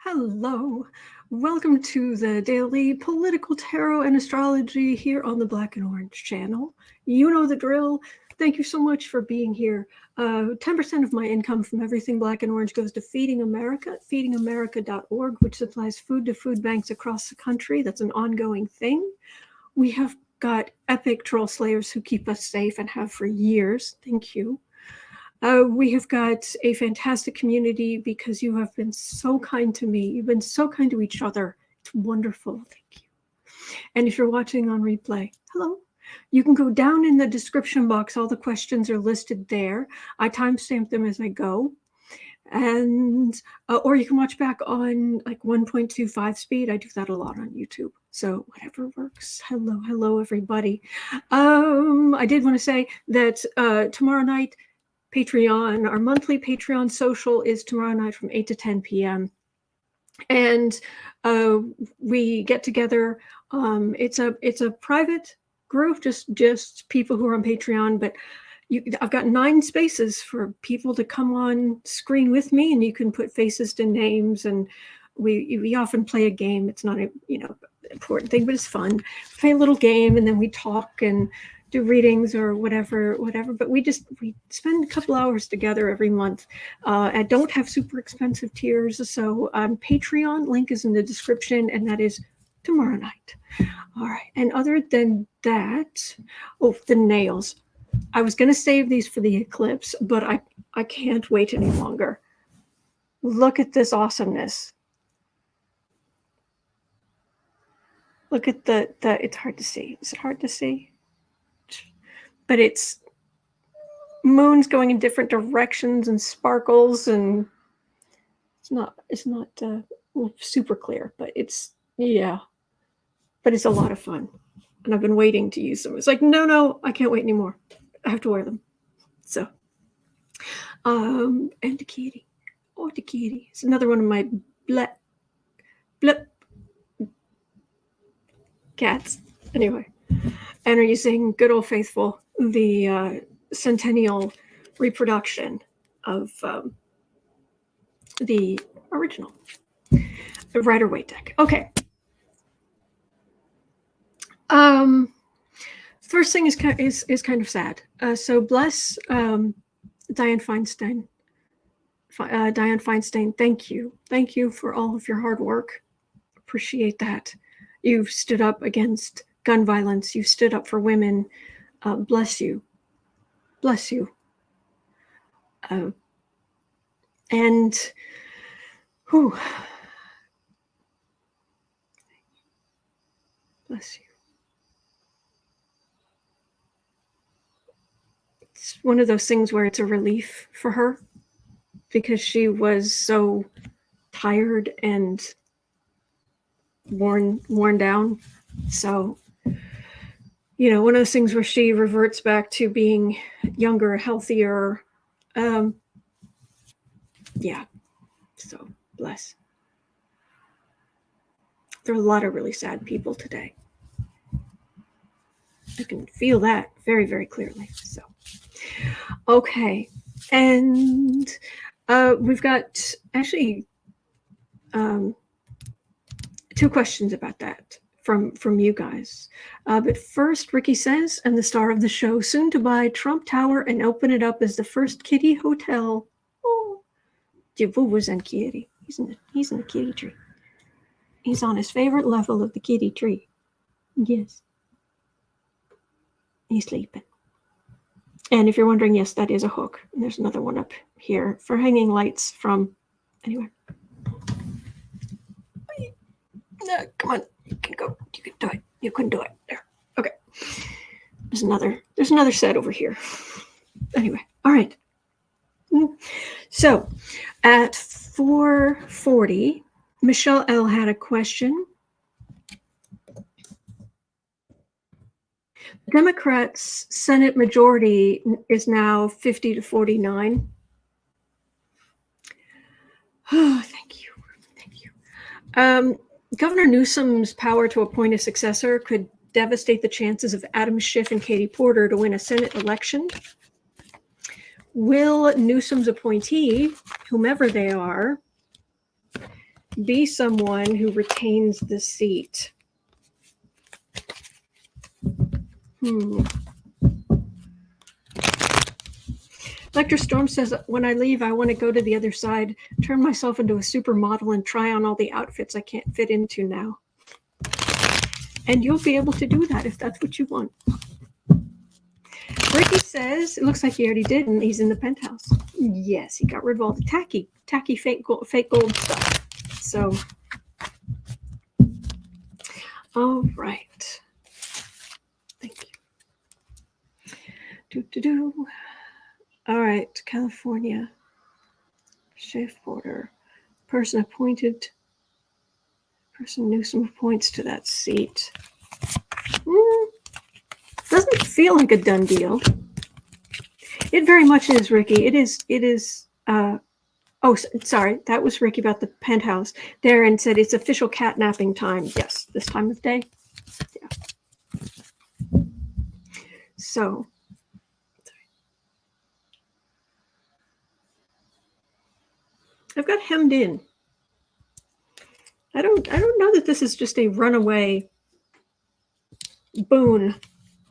Hello, welcome to the daily political tarot and astrology here on the Black and Orange channel. You know the drill. Thank you so much for being here. 10% of my income from everything Black and Orange goes to Feeding America, feedingamerica.org, which supplies food to food banks across the country. That's an ongoing thing. We have got epic troll slayers who keep us safe and have for years. Thank you. We have got a fantastic community because you have been so kind to me. You've been so kind to each other. It's wonderful. Thank you. And if you're watching on replay, hello. You can go down in the description box. All the questions are listed there. I timestamp them as I go. And or you can watch back on like 1.25 speed. I do that a lot on YouTube. So whatever works. Hello, everybody. I did want to say that tomorrow night, Patreon, our monthly Patreon social is tomorrow night from 8 to 10 p.m. And we get together. It's a private group, just people who are on Patreon, but I've got 9 spaces for people to come on screen with me, and you can put faces to names, and we often play a game. It's not a important thing, but it's fun. Play a little game, and then we talk and do readings or whatever, but we spend a couple hours together every month. I don't have super expensive tiers, so Patreon link is in the description, and that is tomorrow night. All right, and other than that, the nails. I was going to save these for the eclipse, but I can't wait any longer. Look at this awesomeness. Look at it's hard to see. Is it hard to see? But it's moons going in different directions and sparkles, and it's not super clear, but it's a lot of fun, and I've been waiting to use them. It's like no, I can't wait anymore. I have to wear them. So and the kitty, the kitty. It's another one of my blip cats. Anyway, and are using good old faithful the centennial reproduction of the original, the Rider-Waite deck. Okay. First thing is kind of sad. So bless Diane Feinstein. Diane Feinstein, thank you for all of your hard work. Appreciate that. You've stood up against gun violence. You've stood up for women. Bless you. Bless you. And whew, bless you. It's one of those things where it's a relief for her because she was so tired and worn down. So, one of those things where she reverts back to being younger, healthier. So bless. There are a lot of really sad people today. I can feel that very, very clearly. So, okay. And we've got actually 2 questions about that from you guys. But first, Ricky says, and the star of the show, soon to buy Trump Tower and open it up as the first kitty hotel. Oh, was in kitty. He's in the kitty tree. He's on his favorite level of the kitty tree. Yes. He's sleeping. And if you're wondering, yes, that is a hook. And there's another one up here for hanging lights from, anyway. No, come on. You can go. You can do it. You can do it. There. Okay. There's another set over here. Anyway. All right. So at 4:40, Michelle L. had a question. The Democrats' Senate majority is now 50 to 49. Oh, thank you. Thank you. Governor Newsom's power to appoint a successor could devastate the chances of Adam Schiff and Katie Porter to win a Senate election. Will Newsom's appointee, whomever they are, be someone who retains the seat. Lecter Storm says, when I leave, I want to go to the other side, turn myself into a supermodel and try on all the outfits I can't fit into now. And you'll be able to do that if that's what you want. Ricky says, it looks like he already did, and he's in the penthouse. Yes, he got rid of all the tacky fake gold stuff. So, all right. Thank you. All right, California. Schiff border. Person Newsom appoints to that seat. Doesn't feel like a done deal. It very much is, Ricky. It is. Oh, sorry. That was Ricky about the penthouse. Darren said it's official catnapping time. Yes, this time of day. Yeah. So. I've got hemmed in. I don't know that this is just a runaway boon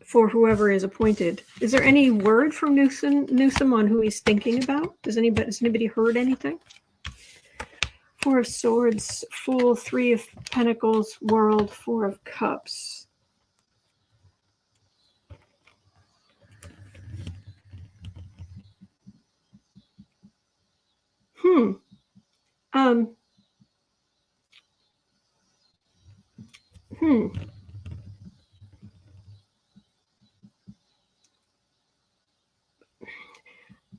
for whoever is appointed. Is there any word from Newsom on who he's thinking about? Has anybody heard anything? Four of Swords, Fool, Three of Pentacles, World, Four of Cups.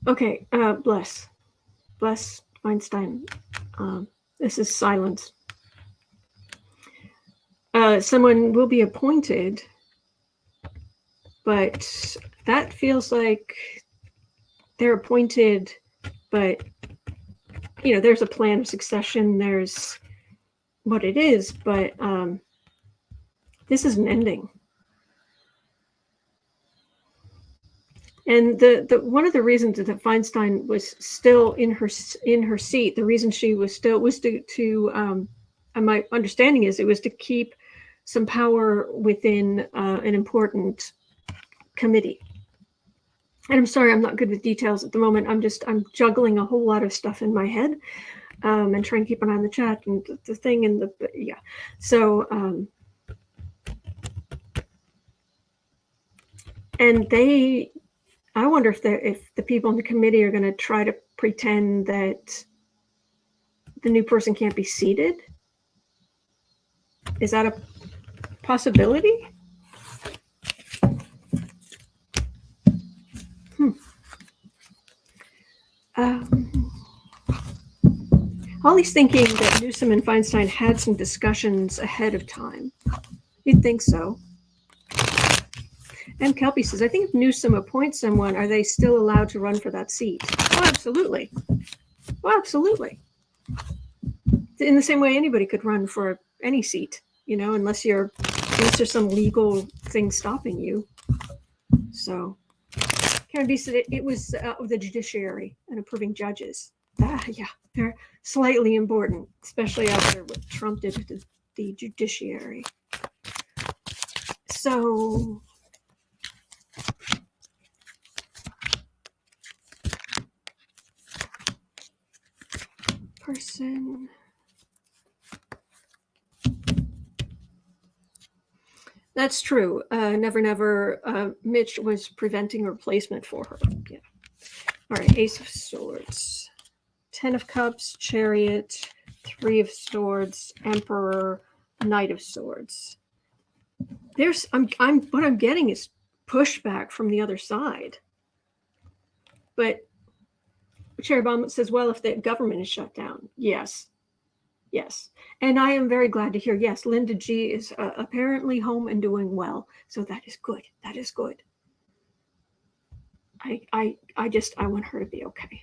Okay, bless Feinstein. This is silence. Someone will be appointed, but that feels like they're appointed, but there's a plan of succession. There's what it is, but this is an ending. And the one of the reasons that Feinstein was still in her seat, the reason she was still was to my understanding is it was to keep some power within an important committee. And I'm sorry, I'm not good with details at the moment. I'm juggling a whole lot of stuff in my head, and trying to keep an eye on the chat and the thing and yeah. So and I wonder if the people in the committee are going to try to pretend that the new person can't be seated. Is that a possibility? Holly's thinking that Newsom and Feinstein had some discussions ahead of time. You'd think so. And Kelpie says, I think if Newsom appoints someone, are they still allowed to run for that seat? Oh, absolutely. Well, absolutely. In the same way anybody could run for any seat, unless there's some legal thing stopping you. So Karen B said it was the Judiciary and approving judges. Yeah, they're slightly important, especially after what Trump did to the Judiciary. So person. That's true. Never. Mitch was preventing a replacement for her. Yeah. All right. Ace of Swords, 10 of Cups, Chariot, 3 of Swords, Emperor, Knight of Swords. What I'm getting is pushback from the other side. But Cherry Bomb says, well, if the government is shut down, yes. And I am very glad to hear, yes, Linda G is apparently home and doing well. So that is good. That is good. I want her to be okay.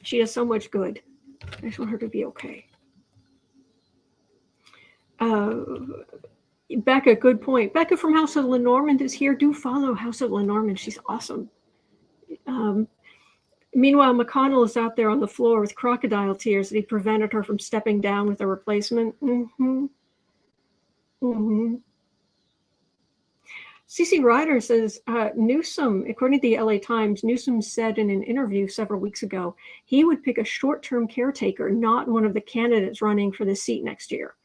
She does so much good. I just want her to be okay. Becca, good point. Becca from House of Lenormand is here. Do follow House of Lenormand. She's awesome. Meanwhile, McConnell is out there on the floor with crocodile tears that he prevented her from stepping down with a replacement. CC Ryder says, Newsom, according to the LA Times, Newsom said in an interview several weeks ago, he would pick a short-term caretaker, not one of the candidates running for the seat next year.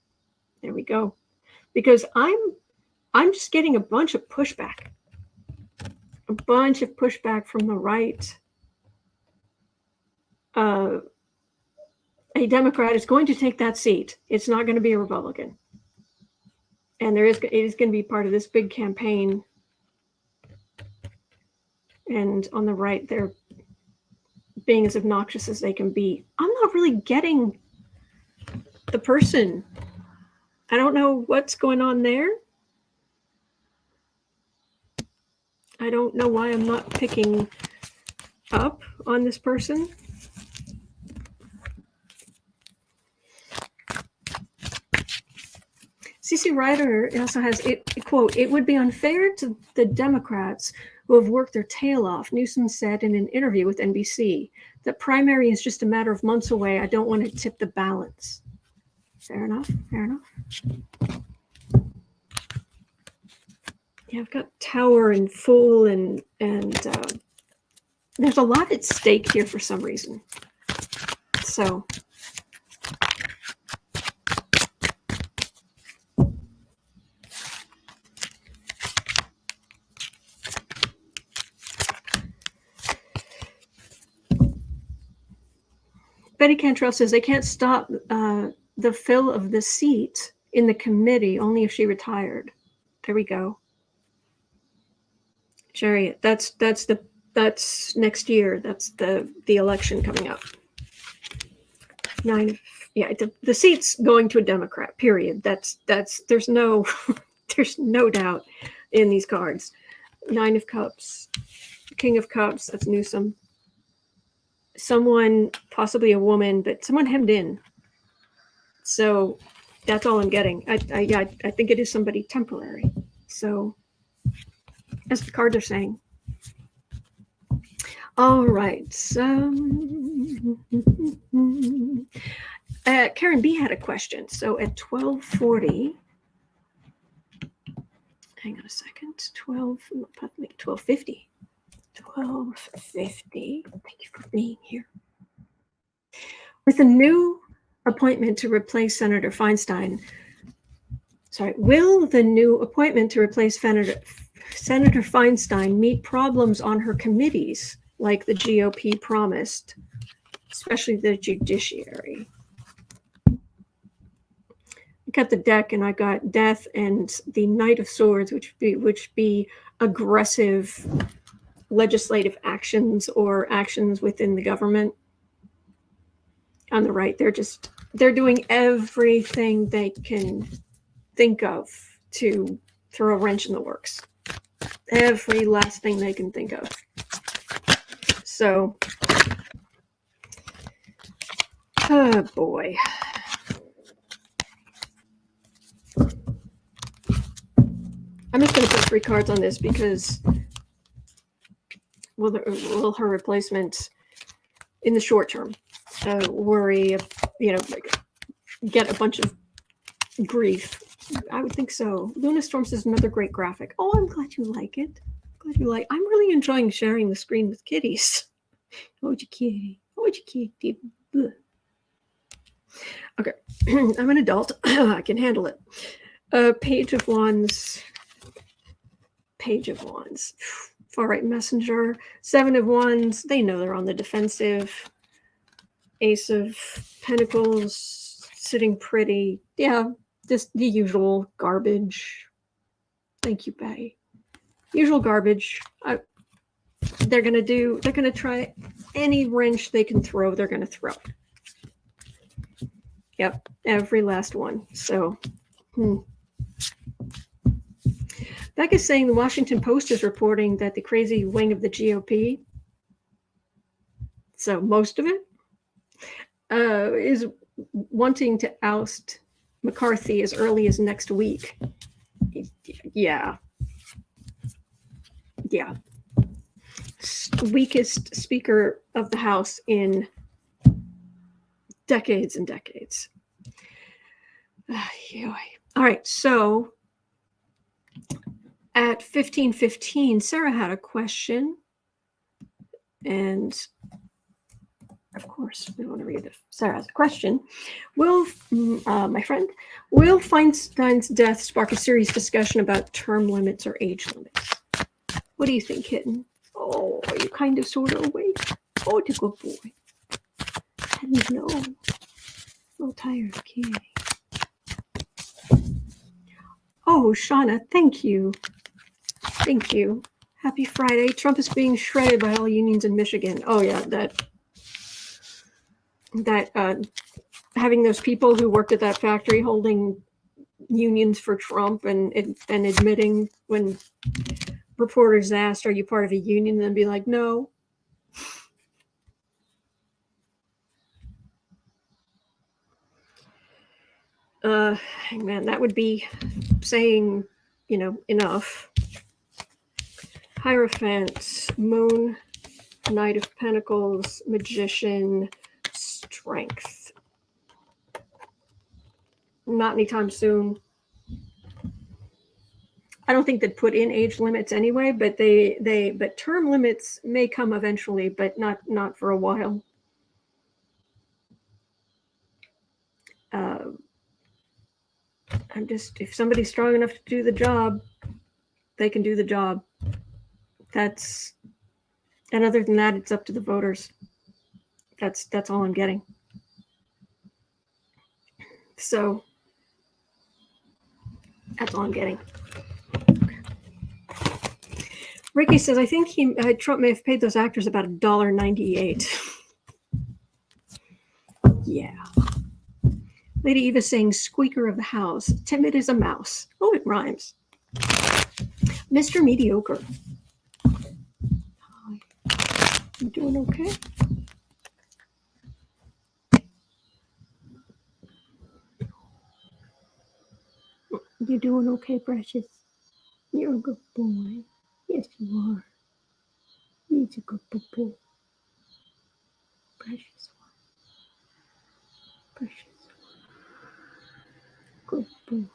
There we go. Because I'm just getting a bunch of pushback. A bunch of pushback from the right. A Democrat is going to take that seat. It's not going to be a Republican. And it is going to be part of this big campaign. And on the right, they're being as obnoxious as they can be. I'm not really getting the person. I don't know what's going on there. I don't know why I'm not picking up on this person. CC Ryder also has, quote, it would be unfair to the Democrats who have worked their tail off, Newsom said in an interview with NBC. The primary is just a matter of months away. I don't want to tip the balance. Fair enough, fair enough. Yeah, I've got Tower and Fool and there's a lot at stake here for some reason. So... Betty Cantrell says they can't stop the fill of the seat in the committee only if she retired. There we go. Chariot. That's next year. That's the election coming up. The seat's going to a Democrat. Period. That's there's no there's no doubt in these cards. 9 of Cups, King of Cups. That's Newsom. Someone, possibly a woman, but someone hemmed in. So that's all I'm getting. I think it is somebody temporary. So, as the cards are saying. All right. So, Karen B had a question. So at 12:40, hang on a second. 12:50. 12:50. Thank you for being here. With a new appointment to replace Senator Feinstein, will the new appointment to replace Senator Feinstein meet problems on her committees like the GOP promised, especially the Judiciary? I got the deck and I got Death and the Knight of Swords, which be aggressive legislative actions or actions within the government. On the right, they're doing everything they can think of to throw a wrench in the works. Every last thing they can think of. So, oh boy. I'm just going to put 3 cards on this because will her replacement in the short term worry, get a bunch of grief? I would think so. Luna Storm says another great graphic. Oh, I'm glad you like it. I'm really enjoying sharing the screen with kitties. Oh, you kitty. Oh, you kitty. Ugh. Okay, I'm an adult. I can handle it. Page of Wands. Far right messenger. 7 of Wands. They know they're on the defensive. Ace of Pentacles. Sitting pretty. Yeah, just the usual garbage. Thank you, Betty. Usual garbage. They're going to try any wrench they can throw, they're going to throw. Yep, every last one. So, Beck is saying the Washington Post is reporting that the crazy wing of the GOP, so most of it, is wanting to oust McCarthy as early as next week. Yeah. weakest Speaker of the House in decades and decades. All right, so at 15:15, Sarah had a question. And of course, we want to read it. Sarah has a question. My friend, will Feinstein's death spark a serious discussion about term limits or age limits? What do you think, kitten? Oh, are you kind of sort of awake? Oh, it's a good boy. Hadn't known. So tired, okay. Oh, Shauna, thank you. Thank you. Happy Friday. Trump is being shredded by all unions in Michigan. Oh, yeah, that having those people who worked at that factory holding unions for Trump and admitting when reporters asked, are you part of a union? And then be like, no. Man, that would be saying, enough. Hierophant, Moon, Knight of Pentacles, Magician, Strength. Not anytime soon. I don't think they'd put in age limits anyway, but but term limits may come eventually, but not for a while. If somebody's strong enough to do the job, they can do the job. And other than that, it's up to the voters. That's all I'm getting. So that's all I'm getting. Okay. Ricky says, I think Trump may have paid those actors about $1.98. Yeah. Lady Eva saying, squeaker of the house, timid as a mouse. Oh, it rhymes. Mr. Mediocre. Hi. You doing okay? You doing okay, precious? You're a good boy. Yes, you are. He's a good boy. Precious one. Precious one. Good boy.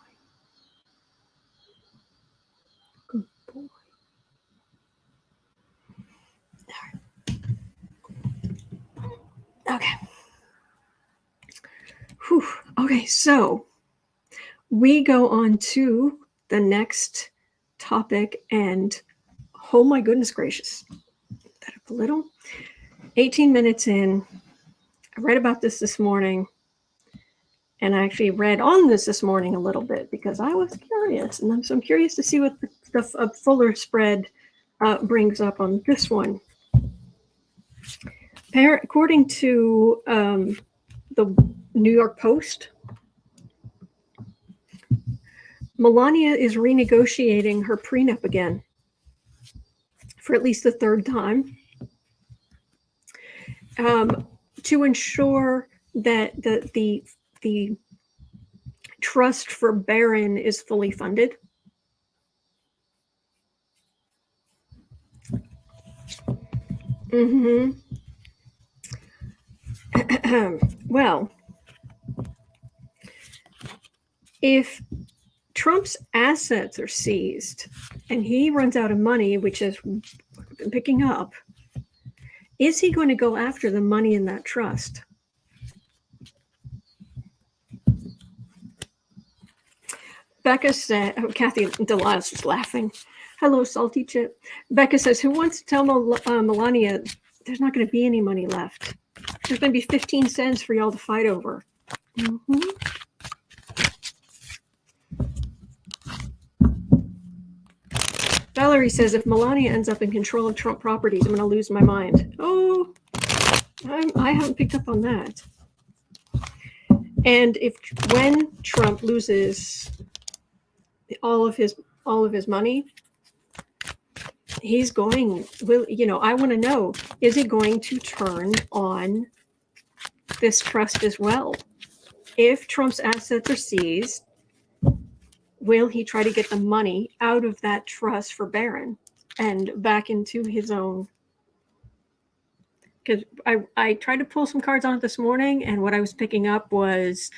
Good boy. Okay. Whew. Okay, so we go on to the next topic, and oh my goodness gracious, that up a little. 18 minutes in, I read about this morning, and I actually read on this morning a little bit because I was curious, and so I'm curious to see what the fuller spread brings up on this one. According to the New York Post, Melania is renegotiating her prenup again for at least the third time to ensure that the trust for Barron is fully funded. Well, if Trump's assets are seized and he runs out of money, which is picking up, is he going to go after the money in that trust? Becca said, Kathy Delias was laughing. Hello, Salty Chip. Becca says, who wants to tell Melania there's not going to be any money left? There's going to be 15 cents for y'all to fight over. Valerie says, if Melania ends up in control of Trump properties, I'm going to lose my mind. Oh, I haven't picked up on that. And when Trump loses all of his money, he's going, I want to know, is he going to turn on this trust as well? If Trump's assets are seized, will he try to get the money out of that trust for Barron and back into his own because I tried to pull some cards on it this morning, and what I was picking up was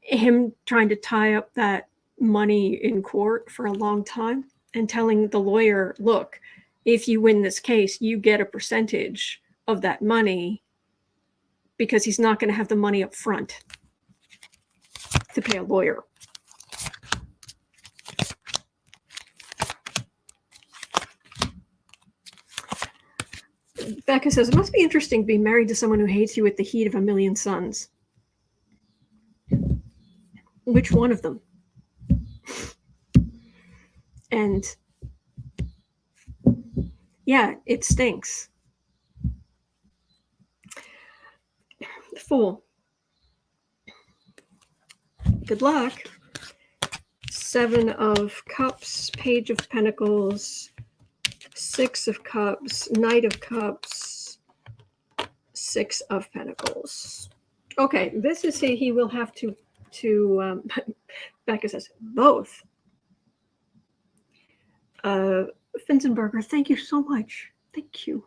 him trying to tie up that money in court for a long time and telling the lawyer, look, if you win this case, you get a percentage of that money, because he's not going to have the money up front to pay a lawyer. Becca says, it must be interesting being married to someone who hates you with the heat of a million suns. Which one of them? And yeah, it stinks. Fool. Good luck. 7 of Cups, Page of Pentacles, 6 of Cups, Knight of Cups, 6 of Pentacles. Okay, this is he will have to Becca says both. Finzenberger, thank you so much. Thank you.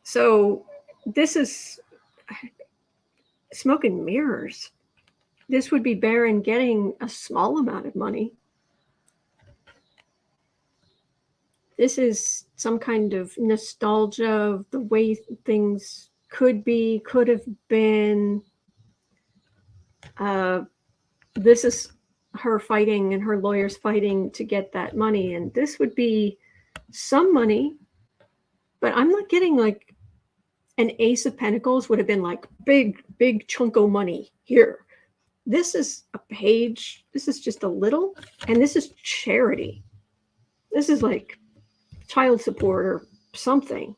So this is smoke and mirrors. This would be Barron getting a small amount of money. This is some kind of nostalgia of the way things could be, could have been. This is her fighting and her lawyers fighting to get that money. And this would be some money, but I'm not getting like an Ace of Pentacles would have been like big chunko money here. This is a page. This is just a little, and this is charity. This is like child support or something.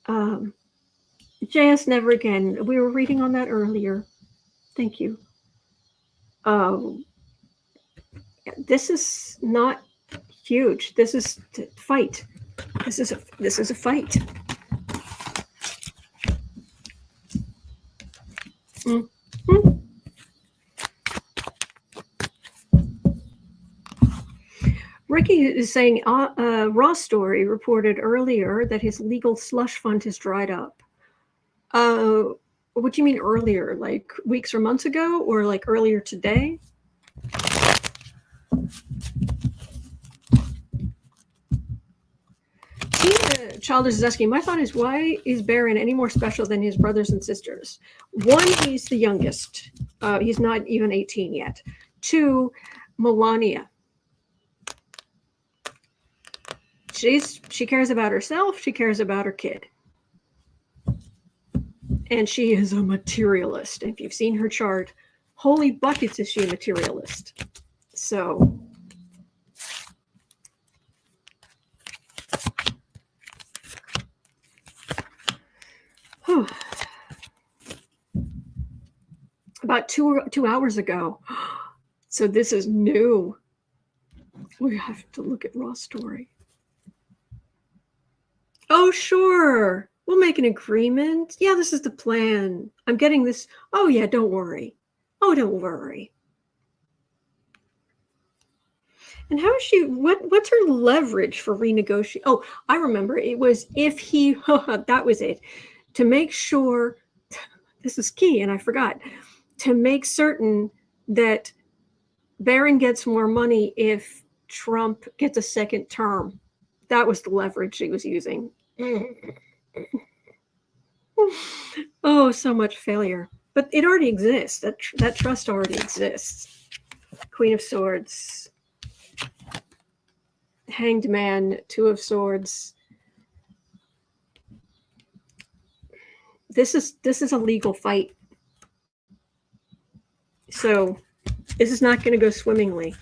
JS Never Again. We were reading on that earlier. Thank you. This is not huge. This is to fight. This is a fight. Mm-hmm. Ricky is saying Raw Story reported earlier that his legal slush fund has dried up. What do you mean earlier? Like weeks or months ago, or like earlier today? Tina Childers is asking, my thought is, why is Barron any more special than his brothers and sisters? 1, he's the youngest. He's not even 18 yet. 2, Melania. She cares about herself. She cares about her kid. And she is a materialist. If you've seen her chart, holy buckets is she a materialist. So about two hours ago. So this is new. We have to look at Raw Story. Oh, sure. We'll make an agreement. Yeah, this is the plan. I'm getting this. Oh, yeah, don't worry. Oh, don't worry. And how is she, what's her leverage for renegotiate? Oh, I remember. It was if he, that was it. To make sure, this is key, and I forgot, to make certain that Barron gets more money if Trump gets a second term. That was the leverage she was using. Oh, so much failure. But it already exists. That trust already exists. Queen of Swords. Hanged Man, 2 of Swords. This is a legal fight. So this is not going to go swimmingly.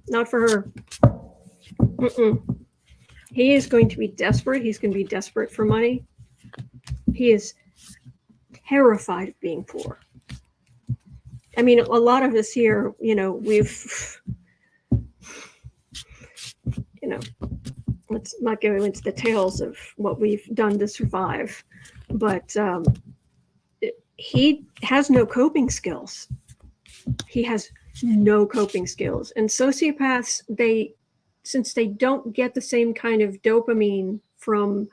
Not for her. He is going to be desperate. He's going to be desperate for money. He is terrified of being poor. I mean, a lot of us here, we've, let's not go into the tales of what we've done to survive, but he has no coping skills. He has no coping skills. And sociopaths, since they don't get the same kind of dopamine from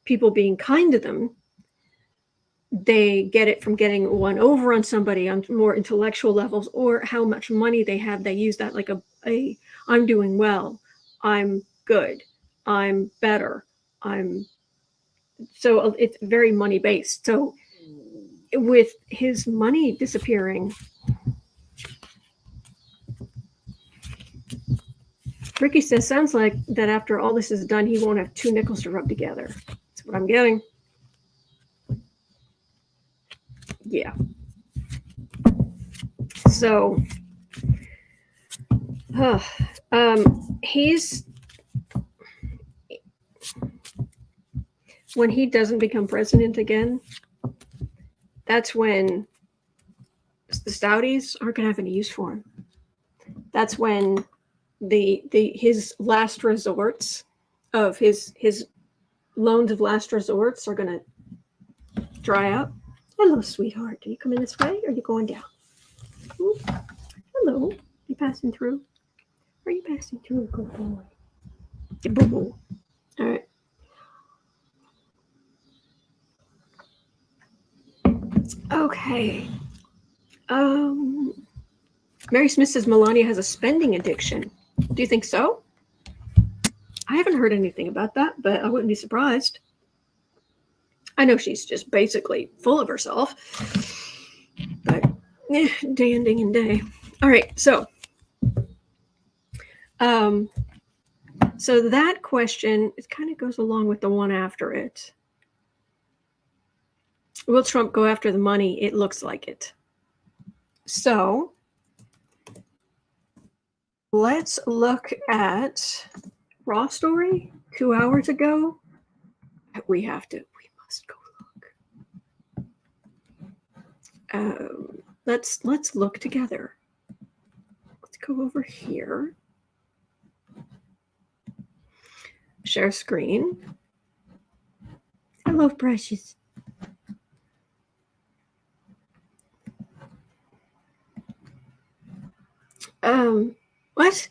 people being kind to them. They get it from getting one over on somebody on more intellectual levels, or how much money they have. They use that like a I'm doing well, I'm good, I'm better, so it's very money based. So with his money disappearing, Ricky says, sounds like that after all this is done, he won't have two nickels to rub together. That's what I'm getting. Yeah. So, he's, when he doesn't become president again, that's when the Saudis aren't going to have any use for him. That's when his last resorts of his loans of last resorts are going to dry up. Hello, sweetheart. Are you coming this way or are you going down? Ooh. Hello. You passing through? Are you passing through? Good boy. Good boy. All right. Okay. Mary Smith says Melania has a spending addiction. Do you think so? I haven't heard anything about that, but I wouldn't be surprised. I know she's just basically full of herself, but day ending and day. All right, so that question, it kind of goes along with the one after it. Will Trump go after the money? It looks like it. So let's look at Raw Story 2 hours ago. We must go look. Let's look together. Let's go over here. Share screen. Hello, precious. What?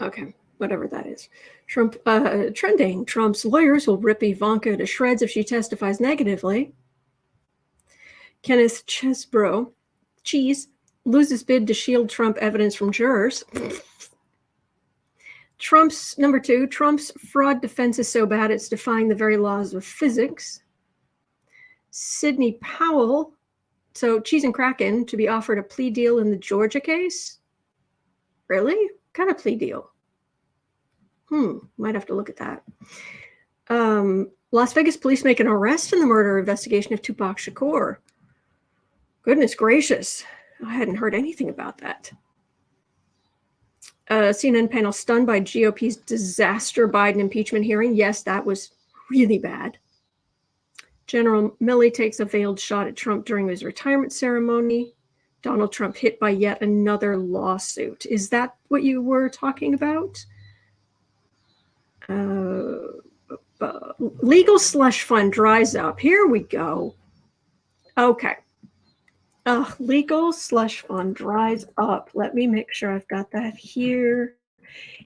Okay, whatever that is. Trump, trending. Trump's lawyers will rip Ivanka to shreds if she testifies negatively. Kenneth Chesbro, loses bid to shield Trump evidence from jurors. Number 2, Trump's fraud defense is so bad it's defying the very laws of physics. Sidney Powell, so Cheese and Kraken, to be offered a plea deal in the Georgia case? Really? What kind of plea deal? Might have to look at that. Las Vegas police make an arrest in the murder investigation of Tupac Shakur. Goodness gracious. I hadn't heard anything about that. CNN panel stunned by GOP's disaster Biden impeachment hearing. Yes, that was really bad. General Milley takes a veiled shot at Trump during his retirement ceremony. Donald Trump hit by yet another lawsuit. Is that what you were talking about? Legal slush fund dries up. Here we go. Okay. Legal slush fund dries up. Let me make sure I've got that here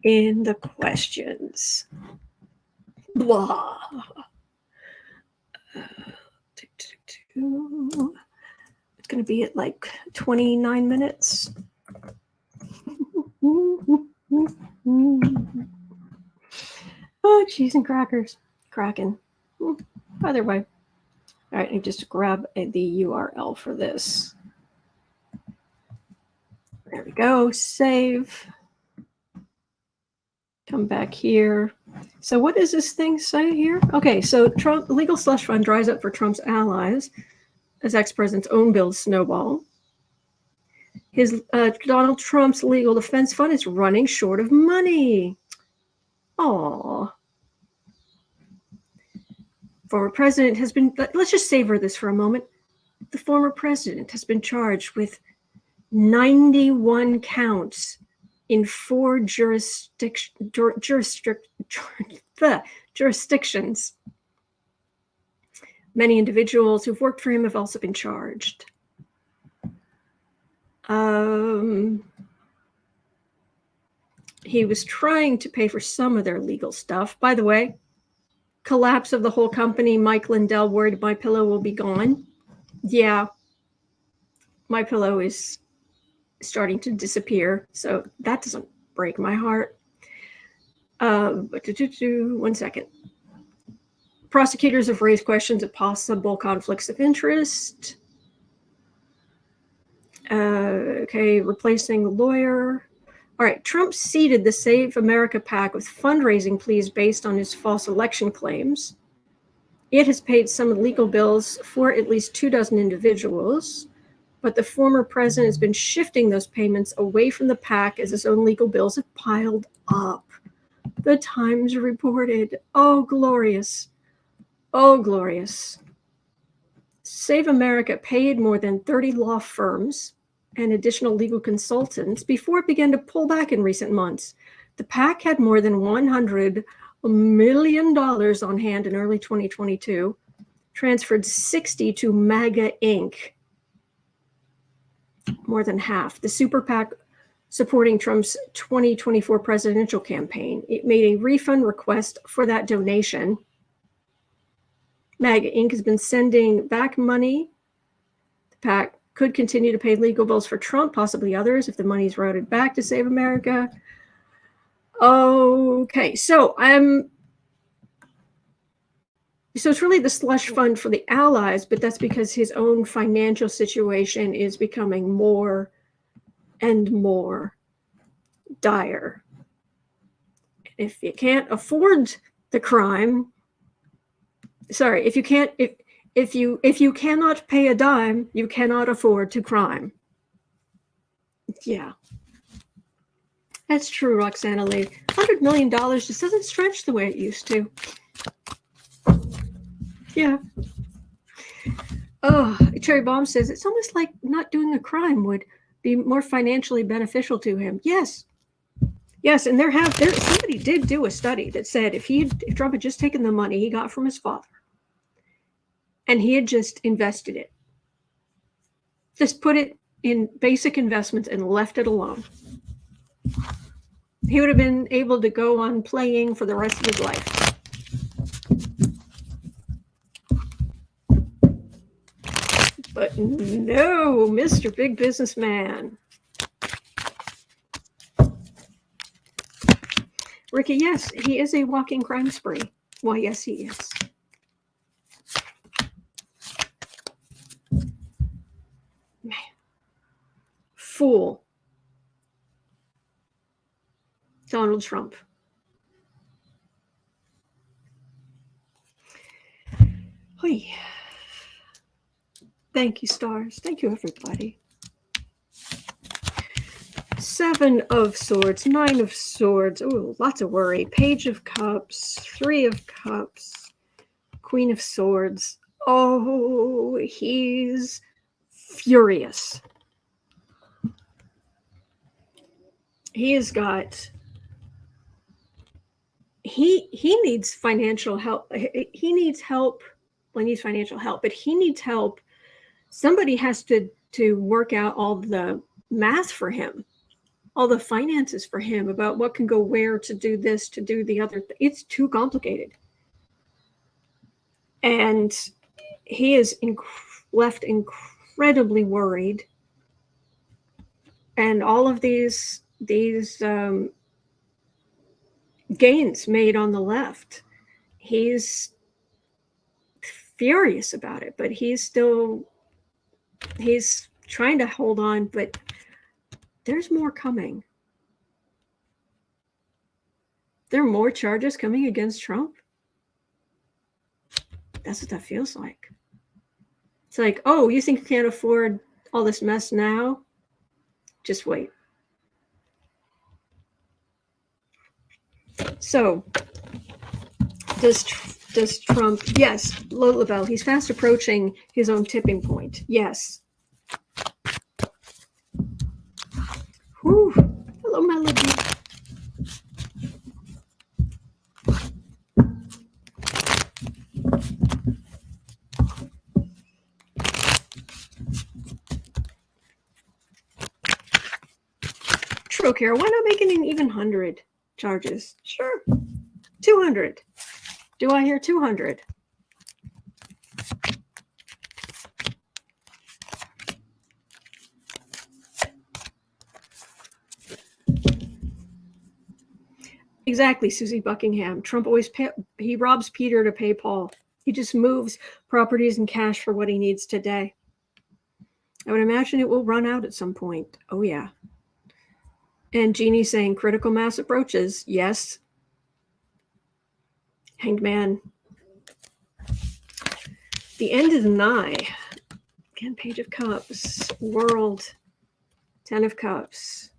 in the questions. Blah. It's going to be at like 29 minutes. Oh, cheese and crackers. Kraken. Either way. All right, I just grab the URL for this. There we go. Save. Come back here. So what does this thing say here? Okay, so Trump legal slush fund dries up for Trump's allies as ex-president's own bill snowball. His Donald Trump's legal defense fund is running short of money. Aww. Former president has been, let's just savor this for a moment. The former president has been charged with 91 counts in 4 jurisdictions. Many individuals who've worked for him have also been charged. He was trying to pay for some of their legal stuff. By the way, collapse of the whole company. Mike Lindell worried my pillow will be gone. Yeah, my pillow is starting to disappear, so that doesn't break my heart. 1 second. Prosecutors have raised questions of possible conflicts of interest. Okay, replacing the lawyer. All right, Trump seeded the Save America PAC with fundraising pleas based on his false election claims. It has paid some legal bills for at least 24 individuals, but the former president has been shifting those payments away from the PAC as his own legal bills have piled up. The Times reported. Oh, glorious. Oh, glorious. Save America paid more than 30 law firms and additional legal consultants before it began to pull back in recent months. The PAC had more than $100 million on hand in early 2022, transferred 60 to MAGA Inc., more than half. The super PAC supporting Trump's 2024 presidential campaign. It made a refund request for that donation. MAGA Inc. has been sending back money. The PAC could continue to pay legal bills for Trump, possibly others, if the money is routed back to Save America. Okay, so it's really the slush fund for the allies, but that's because his own financial situation is becoming more and more dire. If you can't afford the crime, sorry, if you cannot pay a dime, you cannot afford to crime. Yeah. That's true, Roxana Lee. $100 million just doesn't stretch the way it used to. Yeah. Oh, Cherry Bomb says it's almost like not doing a crime would be more financially beneficial to him. Yes. Yes, and somebody did do a study that said if Trump had just taken the money he got from his father and he had just invested it, just put it in basic investments and left it alone, he would have been able to go on playing for the rest of his life. But no, Mr. Big Businessman. Ricky, yes, he is a walking crime spree. Why, yes, he is. Man. Fool. Donald Trump. Oy. Thank you, stars. Thank you, everybody. 7 of Swords, 9 of Swords. Oh, lots of worry. Page of Cups, 3 of Cups, Queen of Swords. Oh, he's furious. He has got... He needs financial help. He needs help. Well, he needs financial help, but he needs help. Somebody has to work out all the math for him, all the finances for him about what can go where to do this, to do the other. It's too complicated. And he is left incredibly worried. And all of these gains made on the left, he's furious about it, but he's trying to hold on, but there's more coming. There are more charges coming against Trump. That's what that feels like. It's like, oh, you think you can't afford all this mess now? Just wait. So, does Trump? Yes, Lola Bell. He's fast approaching his own tipping point. Yes. Whew. Hello, Melody. True, Kara. Why not make it an even 100 charges? Sure. 200. Do I hear 200? Exactly, Susie Buckingham. Trump always he robs Peter to pay Paul. He just moves properties and cash for what he needs today. I would imagine it will run out at some point. Oh, yeah. And Jeannie saying critical mass approaches. Yes. Hanged man. The end is nigh. Again, Page of Cups. World. 10 of Cups.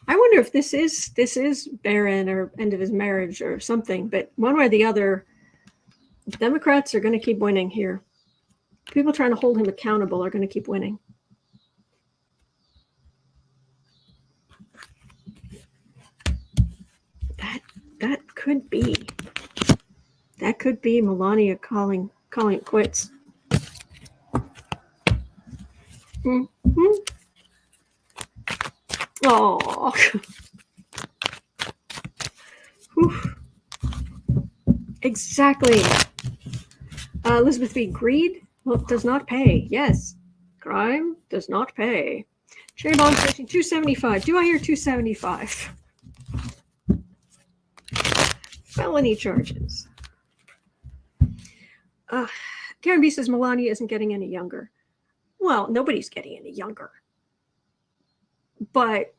I wonder if this is Barron or end of his marriage or something. But one way or the other, Democrats are going to keep winning here. People trying to hold him accountable are going to keep winning. That could be. That could be Melania calling it quits. Mm-hmm. Oh. Exactly. Elizabeth B. Greed? Well, it does not pay. Yes. Crime does not pay. Cherry bomb station 275. Do I hear 275? Felony charges. Karen B says Melania isn't getting any younger. Well, nobody's getting any younger. But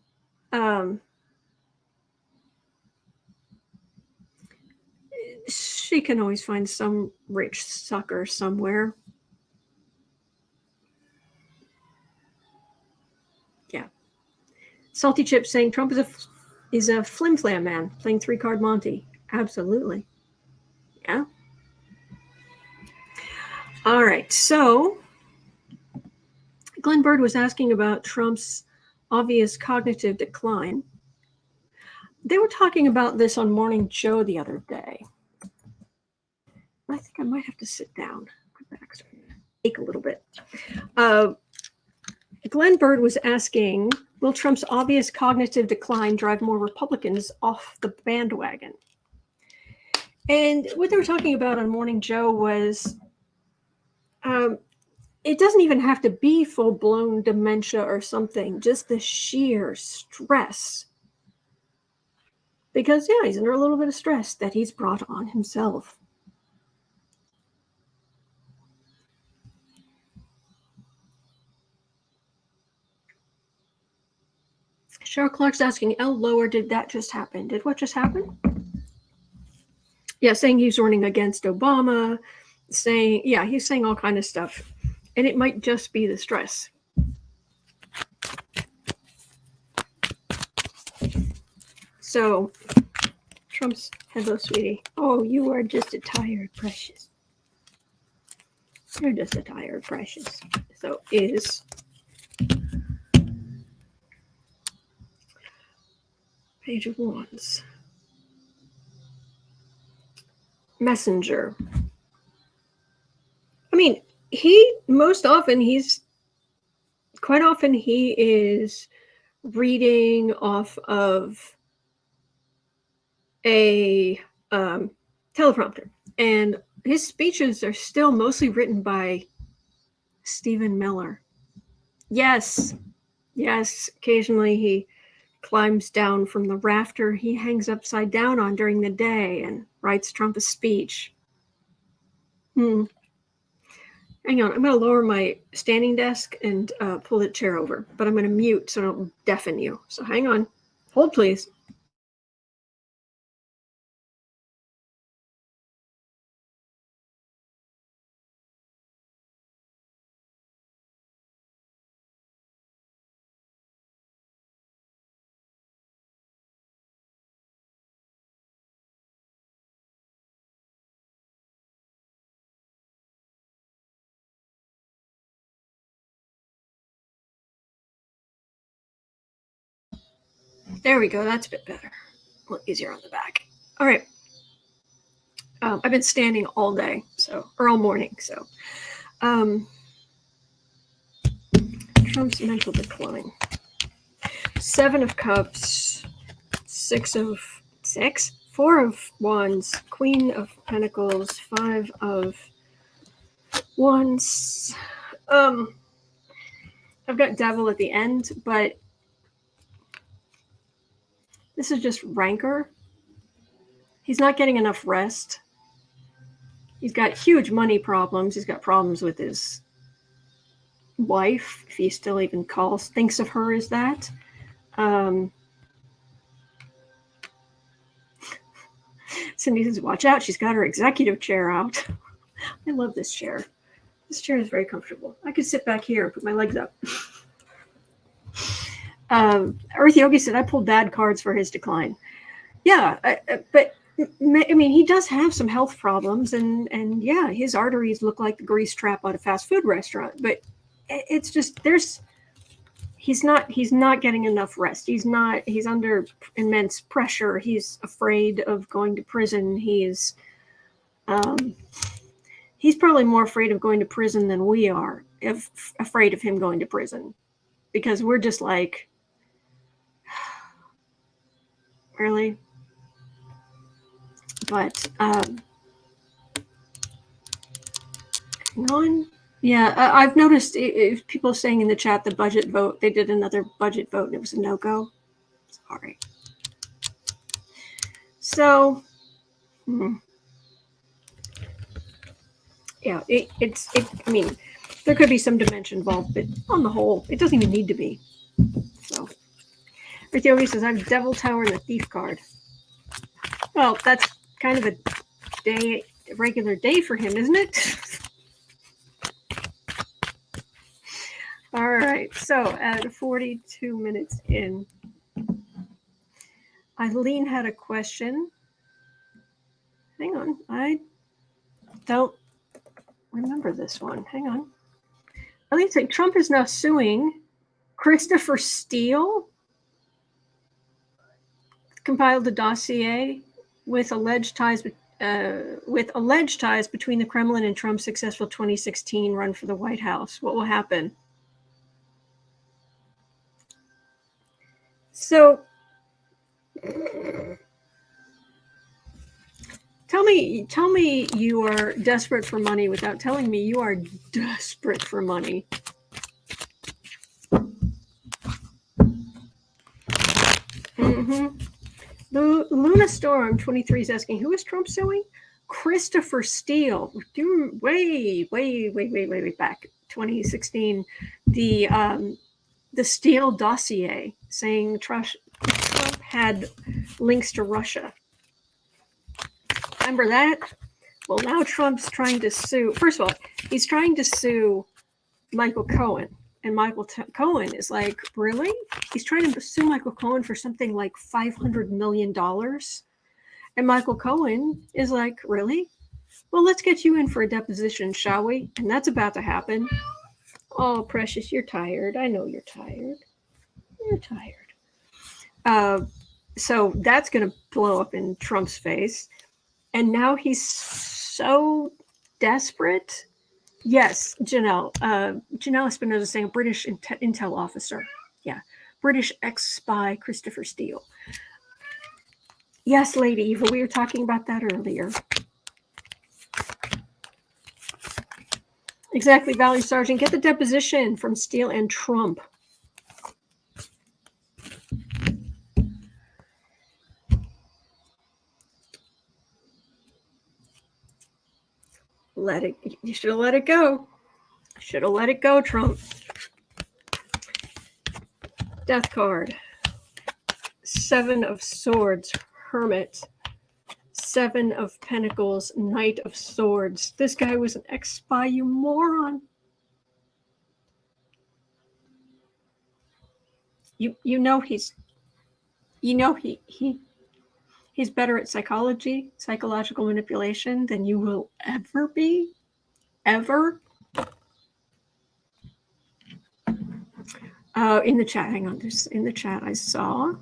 she can always find some rich sucker somewhere. Yeah. Salty Chip saying Trump is a flim-flam man playing 3-card Monty. Absolutely. Yeah. All right. So Glenn Bird was asking about Trump's obvious cognitive decline. They were talking about this on Morning Joe the other day. I think I might have to sit down. My back's ache a little bit. Glenn Bird was asking, will Trump's obvious cognitive decline drive more Republicans off the bandwagon? And what they were talking about on Morning Joe was it doesn't even have to be full-blown dementia or something, just the sheer stress. Because, yeah, he's under a little bit of stress that he's brought on himself. Cheryl Clark's asking, L. Lower, did that just happen? Did what just happen? Yeah, saying he's running against Obama, saying, yeah, he's saying all kind of stuff. And it might just be the stress. So, Trump's, hello, sweetie. Oh, you are just a tired precious. You're just a tired precious. So, is Page of Wands. Messenger. I mean, quite often he is reading off of a teleprompter, and his speeches are still mostly written by Stephen Miller. Yes, occasionally he climbs down from the rafter he hangs upside down on during the day and writes Trump a speech. Hang on, I'm going to lower my standing desk and pull the chair over, but I'm going to mute so I don't deafen you. So hang on. Hold, please. There we go. That's a bit better. A little easier on the back. All right. I've been standing all day, or all morning. So, Trump's mental decline. 7 of Cups, 4 Four of Wands, Queen of Pentacles, Five of Wands. I've got Devil at the end, but this is just rancor. He's not getting enough rest. He's got huge money problems. He's got problems with his wife, if he still even thinks of her as that. Cindy says, watch out, she's got her executive chair out. I love this chair. This chair is very comfortable. I could sit back here and put my legs up. Earth Yogi said, I pulled bad cards for his decline. Yeah, but I mean, he does have some health problems, and yeah, his arteries look like the grease trap at a fast food restaurant. But it's just he's not getting enough rest. He's under immense pressure. He's afraid of going to prison. He's probably more afraid of going to prison than we are, afraid of him going to prison, because we're just like, really? But hang on. Yeah, I've noticed if people saying in the chat the budget vote, they did another budget vote and it was a no-go. Sorry. So, yeah, I mean, there could be some dimension involved, but on the whole, it doesn't even need to be. So, Earth Yogi says, I have Devil Tower and the Thief card. Well, that's kind of a regular day for him, isn't it? All right, so at 42 minutes in, Eileen had a question. Hang on, I don't remember this one. Hang on. Eileen said Trump is now suing Christopher Steele. Compiled a dossier with alleged ties between the Kremlin and Trump's successful 2016 run for the White House. What will happen? So, tell me you are desperate for money without telling me you are desperate for money. Luna Storm 23 is asking, who is Trump suing? Christopher Steele. Way back, 2016, the Steele dossier saying Trump had links to Russia. Remember that? Well, now Trump's trying to sue. First of all, he's trying to sue Michael Cohen. And Michael Cohen is like, really? He's trying to sue Michael Cohen for something like $500 million. And Michael Cohen is like, really? Well, let's get you in for a deposition, shall we? And that's about to happen. Oh, Precious, you're tired. I know you're tired. You're tired. So that's going to blow up in Trump's face. And now he's so desperate. Yes, Janelle. Janelle Espinosa saying British intel officer. Yeah. British ex-spy Christopher Steele. Yes, Lady Eva, we were talking about that earlier. Exactly, Valerie Sargent. Get the deposition from Steele and Trump. You should have let it go. Should have let it go, Trump. Death card. 7 of Swords, Hermit. 7 of Pentacles, Knight of Swords. This guy was an ex-spy, you moron. He's better at psychological manipulation than you will ever be. Ever. In the chat, hang on, there's in the chat I saw.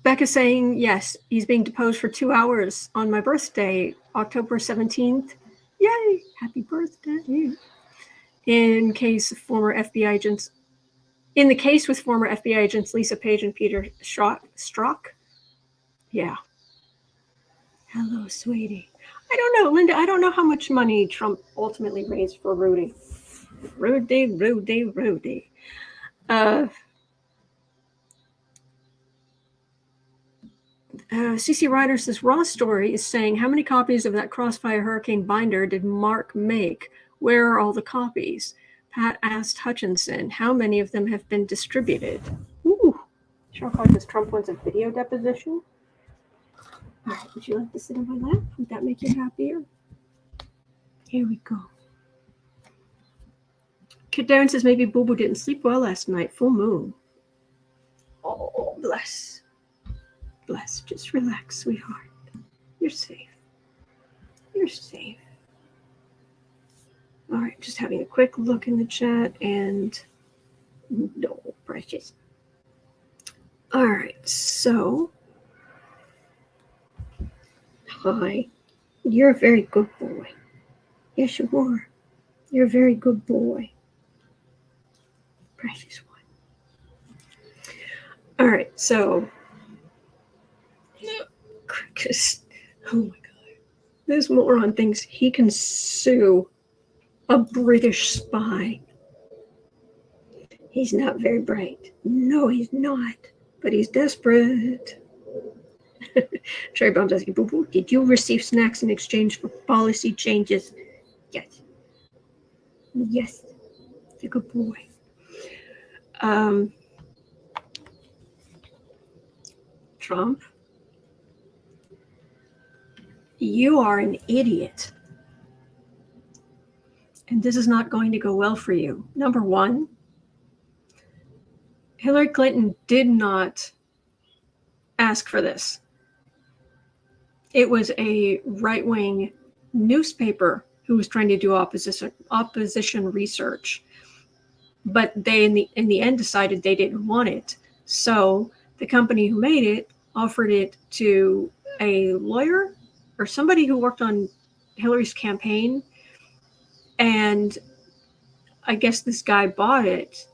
Becca saying, yes, he's being deposed for 2 hours on my birthday, October 17th. Yay, happy birthday. In case of former FBI agents In the case with former FBI agents Lisa Page and Peter Strzok. Yeah. Hello, sweetie. I don't know, Linda. I don't know how much money Trump ultimately raised for Rudy. Rudy. CC Ryder says, Raw Story is saying, how many copies of that Crossfire Hurricane binder did Mark make? Where are all the copies? Pat asked Hutchinson, how many of them have been distributed? Ooh. Shark says Trump wants a video deposition. All right, would you like to sit on my lap? Would that make you happier? Here we go. Kid Darren says, maybe Boo Boo didn't sleep well last night. Full moon. Oh, bless. Bless. Just relax, sweetheart. You're safe. You're safe. All right, just having a quick look in the chat and no, precious. All right, so hi. You're a very good boy. Yes, you are. You're a very good boy. Precious one. All right, so oh my God. This moron thinks he can sue a British spy. He's not very bright. No, he's not. But he's desperate. Cherry Bomb's asking, Boo Boo, did you receive snacks in exchange for policy changes? Yes. Yes. You're a good boy. Trump, you are an idiot. And this is not going to go well for you. Number one, Hillary Clinton did not ask for this. It was a right-wing newspaper who was trying to do opposition research. But they, in the end, decided they didn't want it. So the company who made it offered it to a lawyer or somebody who worked on Hillary's campaign. And I guess this guy bought it.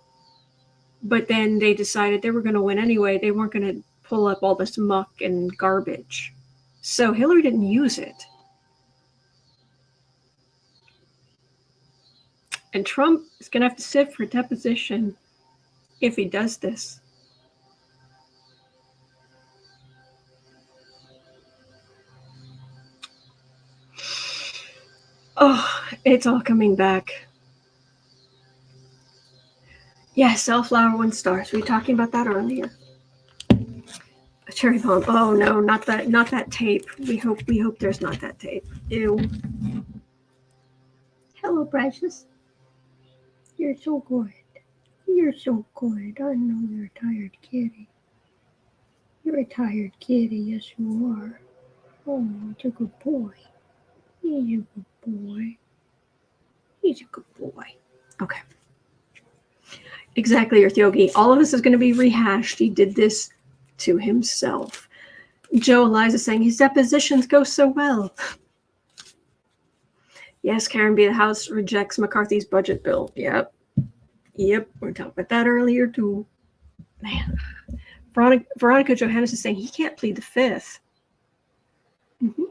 But then they decided they were going to win anyway. They weren't going to pull up all this muck and garbage. So Hillary didn't use it. And Trump is going to have to sit for a deposition if he does this. Oh, it's all coming back. Yes, Self-Flower 1 stars. We were talking about that earlier. A cherry bomb. Oh no, not that tape. We hope there's not that tape. Ew. Hello, precious. You're so good. You're so good. I know you're a tired kitty. You're a tired kitty. Yes, you are. Oh, you're a good boy. He's a good boy. He's a good boy. Okay. Exactly, Earth Yogi. All of this is going to be rehashed. He did this to himself. Joe Eliza saying his depositions go so well. Yes, Karen B. The House rejects McCarthy's budget bill. Yep. We're talking about that earlier too. Man. Veronica Johannes is saying he can't plead the fifth. Mm-hmm.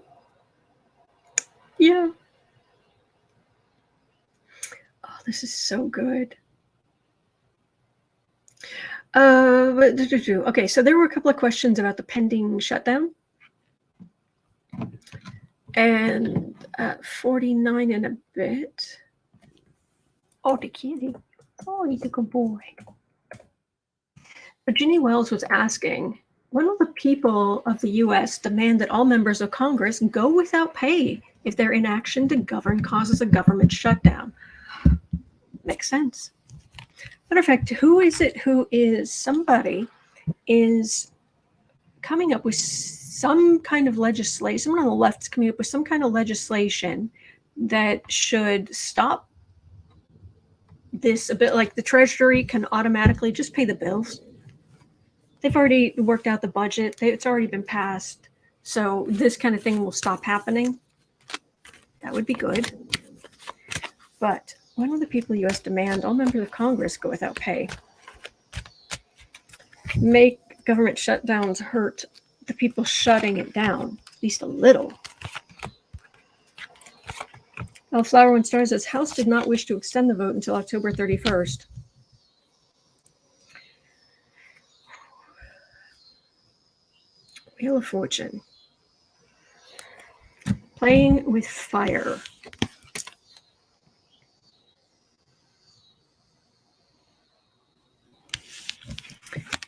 Yeah. Oh, this is so good. Okay, so there were a couple of questions about the pending shutdown. And 49 and a bit. Oh, the kitty. Oh, he's a good boy. Virginia Wells was asking, when will the people of the U.S. demand that all members of Congress go without pay if their inaction to govern causes a government shutdown? Makes sense. Matter of fact, somebody is coming up with some kind of legislation, someone on the left is coming up with some kind of legislation that should stop this a bit. Like the Treasury can automatically just pay the bills. They've already worked out the budget. It's already been passed. So this kind of thing will stop happening. That would be good. But when will the people of the U.S. demand all members of Congress go without pay? make government shutdowns hurt the people shutting it down, at least a little. Flower One Star says, House did not wish to extend the vote until October 31st. Wheel of Fortune. Playing with fire.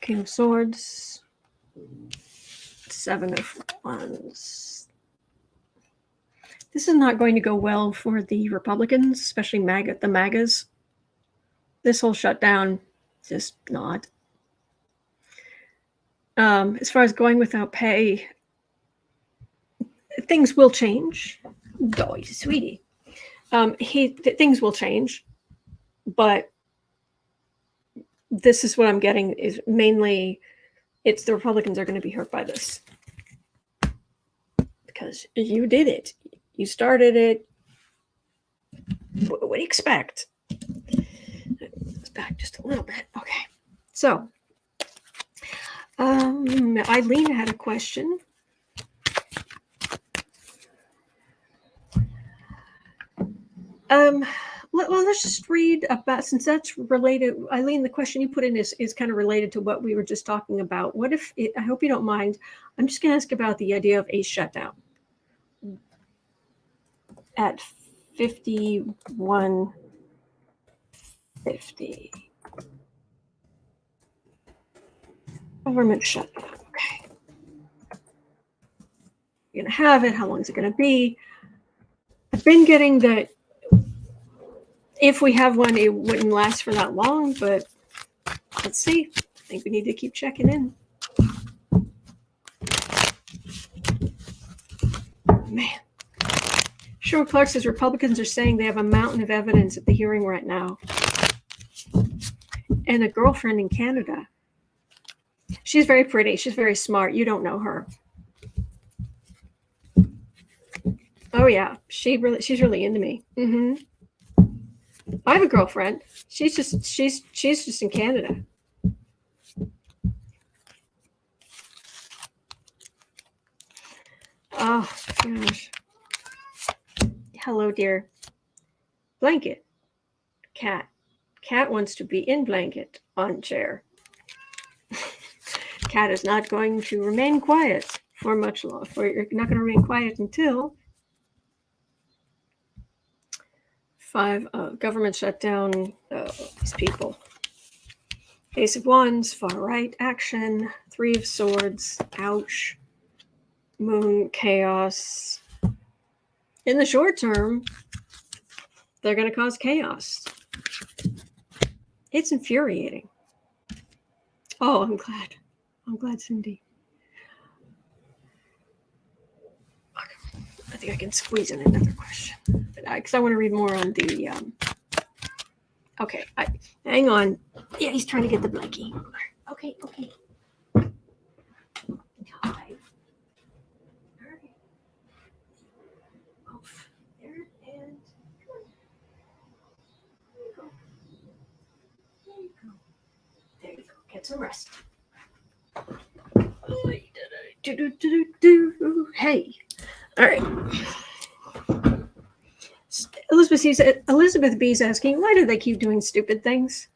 King of Swords. Seven of Wands. This is not going to go well for the Republicans, especially the MAGAs. This whole shutdown, just not. As far as going without pay, things will change. Oh, he's a sweetie. Things will change, but this is what I'm getting is mainly it's the Republicans are going to be hurt by this. Because you did it. You started it. What do you expect? Let's back just a little bit. Okay. So, Eileen had a question. Well, let's just read about, since that's related, Eileen, the question you put in is kind of related to what we were just talking about. What if, I hope you don't mind, I'm just going to ask about the idea of a shutdown. At 5150. Government shutdown. Okay. You're going to have it. How long is it going to be? I've been getting that if we have one, it wouldn't last for that long, but let's see. I think we need to keep checking in. Man. Sherwood Clark says Republicans are saying they have a mountain of evidence at the hearing right now. And a girlfriend in Canada. She's very pretty. She's very smart. You don't know her. Oh yeah, she's really into me. Mm-hmm. I have a girlfriend. She's just in Canada. Oh gosh. Hello, dear. Blanket. Cat. Cat wants to be in blanket on chair. Cat is not going to remain quiet for much longer. You're not going to remain quiet until 5 government shutdown. These people. Ace of Wands, far right action. 3 of Swords. Ouch. Moon, chaos. In the short term, they're going to cause chaos. It's infuriating. Oh, I'm glad. I'm glad, Cindy. I think I can squeeze in another question. Because I want to read more on the... okay, hang on. Yeah, he's trying to get the blankie. Okay. Hi. There you go. Get some rest. Hey. All right. Elizabeth B is asking, why do they keep doing stupid things?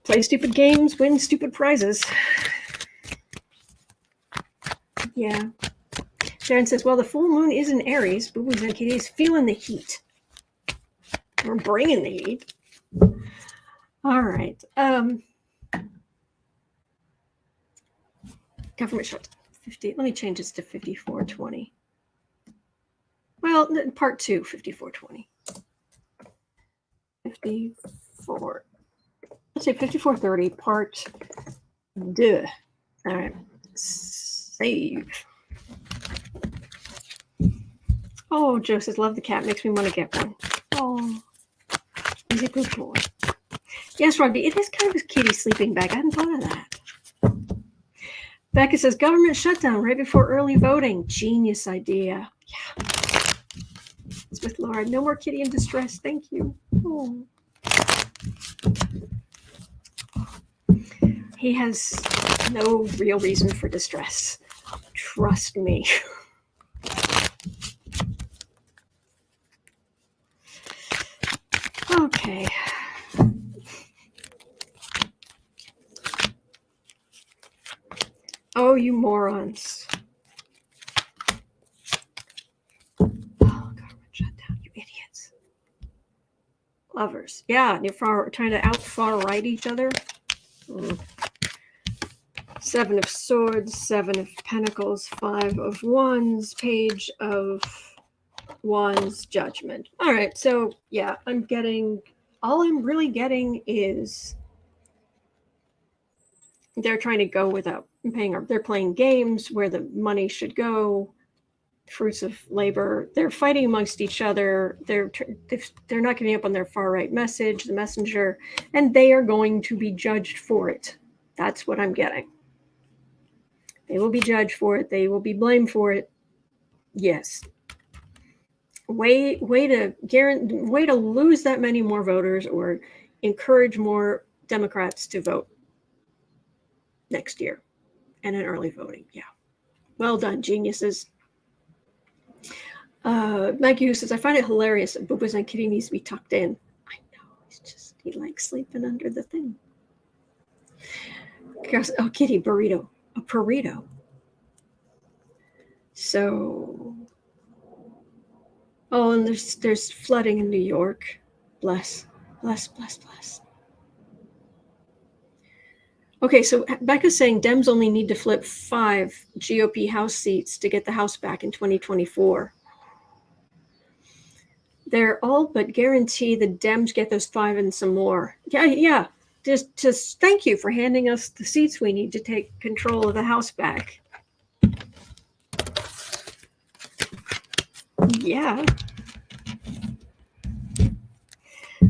Play stupid games, win stupid prizes. Yeah. Sharon says, well, the full moon is in Aries. Boo Boos and Kitties feeling the heat. We're bringing the heat. All right. Government shut 50. Let me change this to 5420. Well, part 2, 5420. 54. Let's say 5430, part 2. All right. Save. Oh, Joe says, love the cat. Makes me want to get one. Oh, he's a good boy. Yes, Rodney, it is kind of a kitty sleeping bag. I hadn't thought of that. Becca says, government shutdown right before early voting. Genius idea. Yeah. It's with Laura. No more kitty in distress. Thank you. Oh. He has no real reason for distress. Trust me. Okay. Oh, you morons. Oh, government shutdown, you idiots. Lovers. Yeah, you're trying to out-far right each other. Seven of Swords, Seven of Pentacles, Five of Wands, Page of Wands, Judgment. All right, so yeah, all I'm really getting is they're trying to go without paying. They're playing games where the money should go, fruits of labor. They're fighting amongst each other. They're not giving up on their far right message, the messenger, and they are going to be judged for it. That's what I'm getting. They will be judged for it. They will be blamed for it. Yes. Way to lose that many more voters or encourage more Democrats to vote next year and in early voting. Yeah. Well done, geniuses. Maggie, who says, I find it hilarious that Booba's and Kitty needs to be tucked in. I know. He likes sleeping under the thing. Oh, Kitty, burrito. A burrito. So, oh, and there's flooding in New York. Bless. Okay, so Becca's saying Dems only need to flip 5 GOP House seats to get the House back in 2024. They're all but guarantee the Dems get those 5 and some more. Yeah. Just thank you for handing us the seats we need to take control of the House back. Yeah.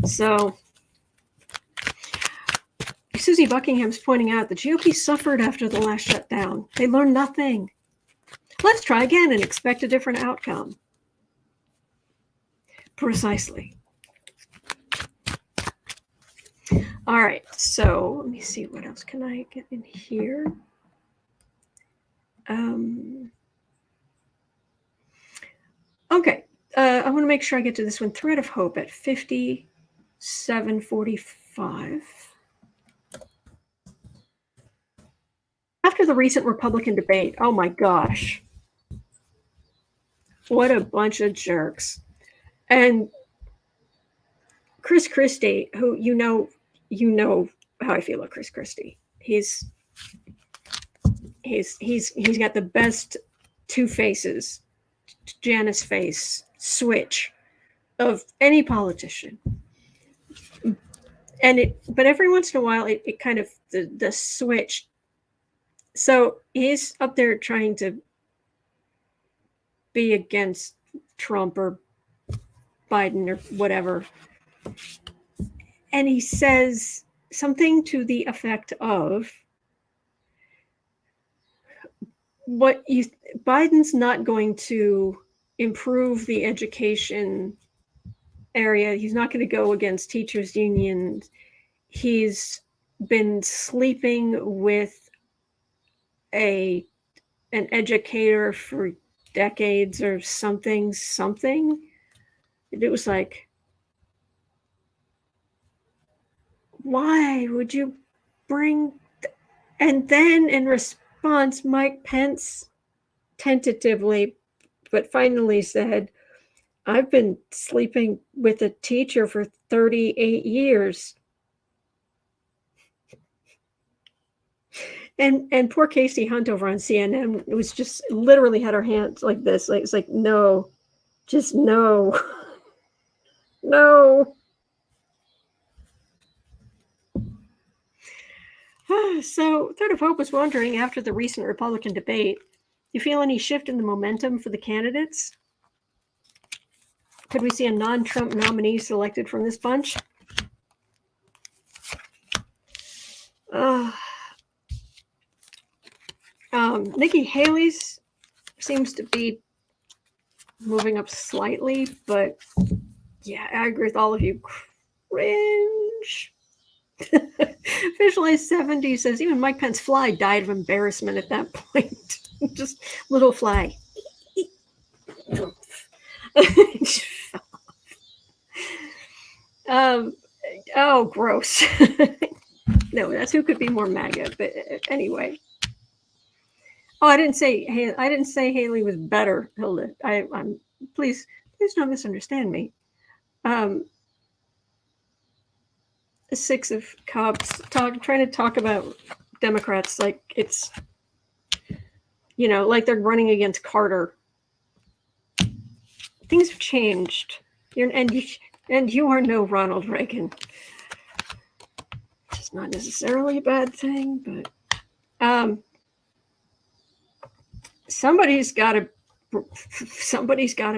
So Susie Buckingham's pointing out the GOP suffered after the last shutdown. They learned nothing. Let's try again and expect a different outcome. Precisely. All right, so let me see, what else can I get in here? Okay, I want to make sure I get to this one. Thread of Hope at 57:45. After the recent Republican debate, oh my gosh, what a bunch of jerks. And Chris Christie, who you know how I feel about Chris Christie. He's got the best two faces, Janice face switch of any politician. But every once in a while it kind of the switch. So he's up there trying to be against Trump or Biden or whatever. And he says something to the effect of, Biden's not going to improve the education area. He's not going to go against teachers' unions. He's been sleeping with an educator for decades or something. It was like, why would you bring? And then in response, Mike Pence tentatively, but finally said, I've been sleeping with a teacher for 38 years. And poor Casey Hunt over on CNN was just literally had her hands like this. Like, it's like, no, just no. No. So Thread of Hope was wondering, after the recent Republican debate, you feel any shift in the momentum for the candidates? Could we see a non-Trump nominee selected from this bunch? Nikki Haley's seems to be moving up slightly, but yeah, I agree with all of you. Cringe. Visualize 70 says even Mike Pence's fly died of embarrassment at that point. Just little fly. Oh, gross. No, that's who could be more MAGA. But anyway. Oh, I didn't say Haley was better, Hilda. I'm please don't misunderstand me. 6 of Cups trying to talk about Democrats like it's, like they're running against Carter. Things have changed. And you are no Ronald Reagan. Which is not necessarily a bad thing, but somebody's got to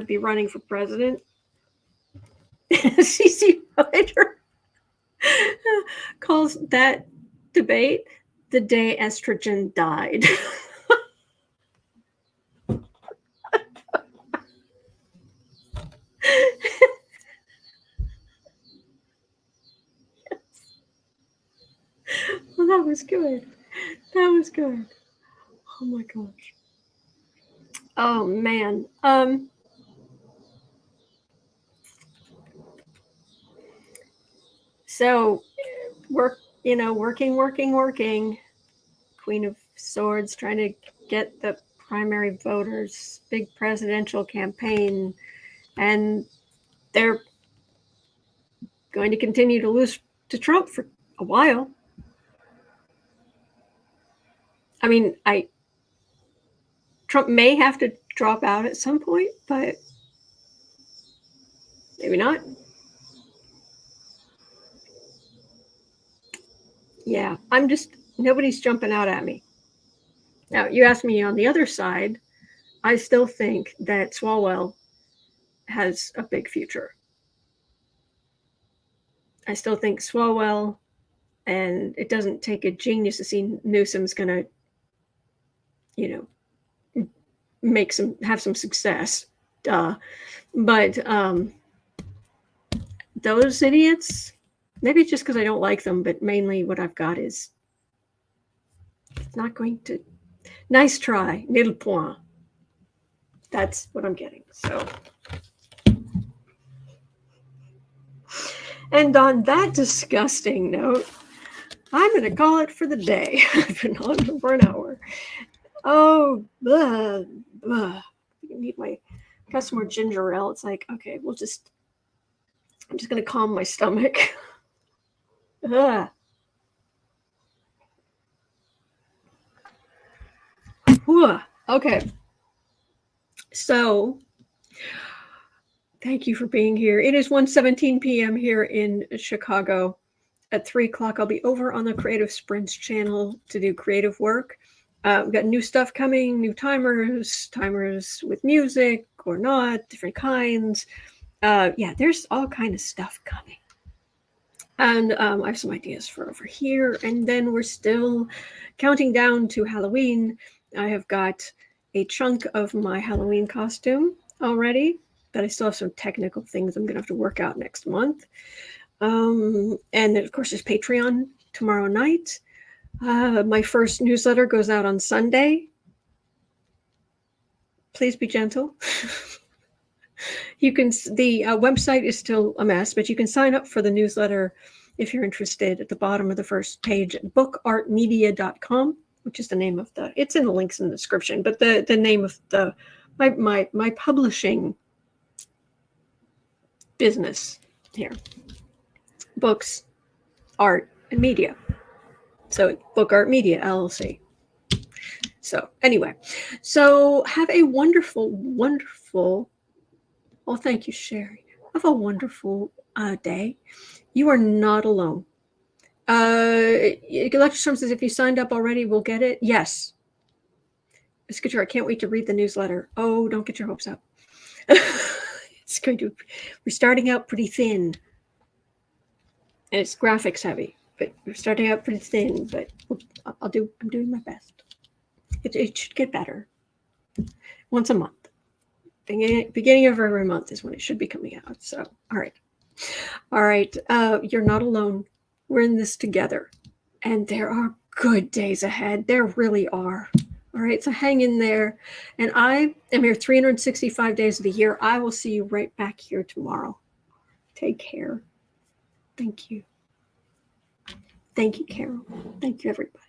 be running for president. CC Ryder calls that debate the day estrogen died. Well, that was good. That was good. Oh my gosh. Oh man. So working. Queen of Swords trying to get the primary voters, big presidential campaign, and they're going to continue to lose to Trump for a while. I mean, Trump may have to drop out at some point, but maybe not. Yeah, nobody's jumping out at me. Now, you asked me on the other side, I still think that Swalwell has a big future. I still think Swalwell, and it doesn't take a genius to see Newsom's going to, have some success. Duh. But those idiots, maybe it's just because I don't like them, but mainly what I've got is it's not going to. Nice try, nil point. That's what I'm getting. So, and on that disgusting note, I'm going to call it for the day. I've been on for an hour. Oh, blah, blah. I need got some more ginger ale. It's like, okay, I'm just going to calm my stomach. Okay. So, thank you for being here. It is 1:17 p.m. here in Chicago. At 3 o'clock, I'll be over on the Creative Sprints channel to do creative work. We've got new stuff coming, new timers with music or not, different kinds. There's all kind of stuff coming. And I have some ideas for over here. And then we're still counting down to Halloween. I have got a chunk of my Halloween costume already, but I still have some technical things I'm going to have to work out next month. And then, of course, there's Patreon tomorrow night. My first newsletter goes out on Sunday. Please be gentle. The website is still a mess, but you can sign up for the newsletter if you're interested at the bottom of the first page at bookartmedia.com, which is the name of it's in the links in the description, but the name of my publishing business here. Books, art, and media. So Book Art Media, LLC. So anyway, have a wonderful, well, thank you, Sherry. Have a wonderful day. You are not alone. Electrum says, if you signed up already, we'll get it. Yes. Miss Couture, I can't wait to read the newsletter. Oh, don't get your hopes up. We're starting out pretty thin. And it's graphics heavy, but we're starting out pretty thin, but I'm doing my best. It should get better. Once a month. Beginning of every month is when it should be coming out. So, all right. You're not alone. We're in this together. And there are good days ahead. There really are. All right, so hang in there. And I am here 365 days of the year. I will see you right back here tomorrow. Take care. Thank you. Thank you, Carol. Thank you, everybody.